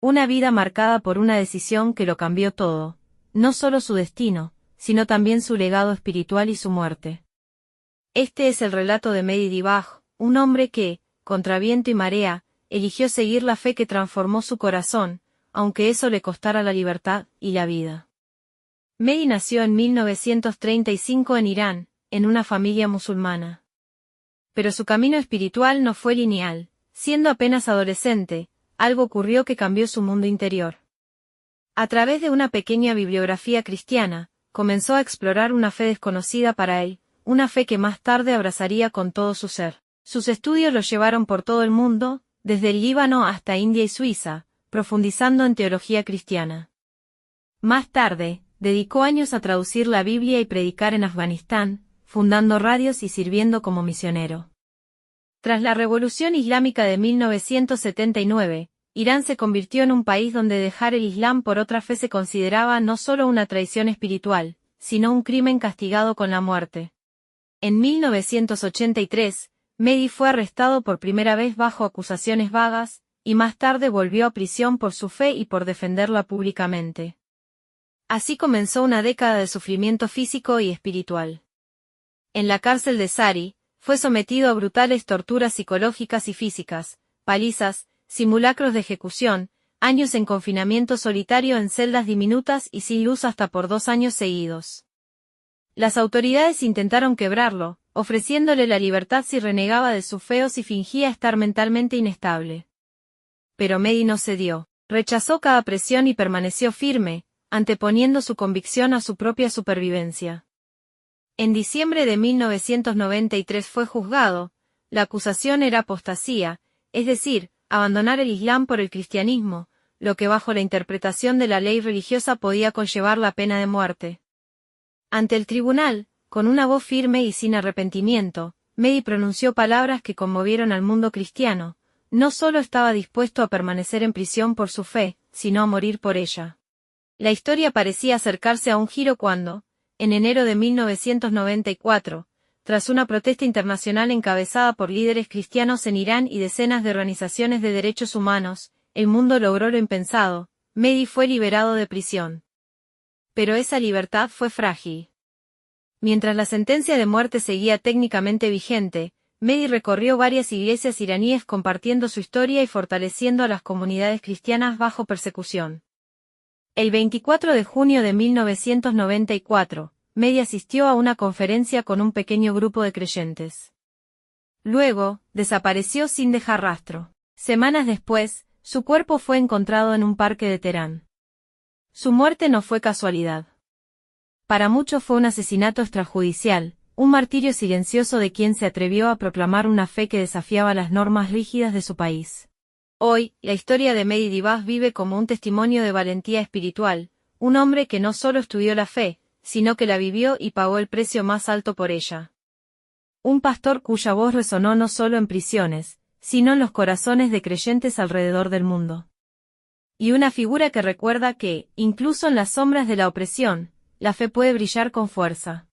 Una vida marcada por una decisión que lo cambió todo, no solo su destino, sino también su legado espiritual y su muerte. Este es el relato de Mehdi Dibaj, un hombre que, contra viento y marea, eligió seguir la fe que transformó su corazón, aunque eso le costara la libertad y la vida. Mehdi nació en 1935 en Irán, en una familia musulmana. Pero su camino espiritual no fue lineal. Siendo apenas adolescente, algo ocurrió que cambió su mundo interior. A través de una pequeña bibliografía cristiana, comenzó a explorar una fe desconocida para él, una fe que más tarde abrazaría con todo su ser. Sus estudios lo llevaron por todo el mundo, desde el Líbano hasta India y Suiza, profundizando en teología cristiana. Más tarde, dedicó años a traducir la Biblia y predicar en Afganistán, fundando radios y sirviendo como misionero. Tras la Revolución Islámica de 1979, Irán se convirtió en un país donde dejar el Islam por otra fe se consideraba no solo una traición espiritual, sino un crimen castigado con la muerte. En 1983, Mehdi fue arrestado por primera vez bajo acusaciones vagas, y más tarde volvió a prisión por su fe y por defenderla públicamente. Así comenzó una década de sufrimiento físico y espiritual. En la cárcel de Sari, fue sometido a brutales torturas psicológicas y físicas, palizas, simulacros de ejecución, años en confinamiento solitario en celdas diminutas y sin luz hasta por 2 años seguidos. Las autoridades intentaron quebrarlo, ofreciéndole la libertad si renegaba de su fe o si fingía estar mentalmente inestable. Pero Mehdi no cedió, rechazó cada presión y permaneció firme, anteponiendo su convicción a su propia supervivencia. En diciembre de 1993 fue juzgado. La acusación era apostasía, es decir, abandonar el Islam por el cristianismo, lo que bajo la interpretación de la ley religiosa podía conllevar la pena de muerte. Ante el tribunal, con una voz firme y sin arrepentimiento, Mehdi pronunció palabras que conmovieron al mundo cristiano. No solo estaba dispuesto a permanecer en prisión por su fe, sino a morir por ella. La historia parecía acercarse a un giro cuando, en enero de 1994, tras una protesta internacional encabezada por líderes cristianos en Irán y decenas de organizaciones de derechos humanos, el mundo logró lo impensado. Mehdi fue liberado de prisión. Pero esa libertad fue frágil. Mientras la sentencia de muerte seguía técnicamente vigente, Mehdi recorrió varias iglesias iraníes compartiendo su historia y fortaleciendo a las comunidades cristianas bajo persecución. El 24 de junio de 1994, Mehdi asistió a una conferencia con un pequeño grupo de creyentes. Luego, desapareció sin dejar rastro. Semanas después, su cuerpo fue encontrado en un parque de Teherán. Su muerte no fue casualidad. Para muchos fue un asesinato extrajudicial, un martirio silencioso de quien se atrevió a proclamar una fe que desafiaba las normas rígidas de su país. Hoy, la historia de Mehdi Dibaj vive como un testimonio de valentía espiritual, un hombre que no solo estudió la fe, sino que la vivió y pagó el precio más alto por ella. Un pastor cuya voz resonó no solo en prisiones, sino en los corazones de creyentes alrededor del mundo. Y una figura que recuerda que, incluso en las sombras de la opresión, la fe puede brillar con fuerza.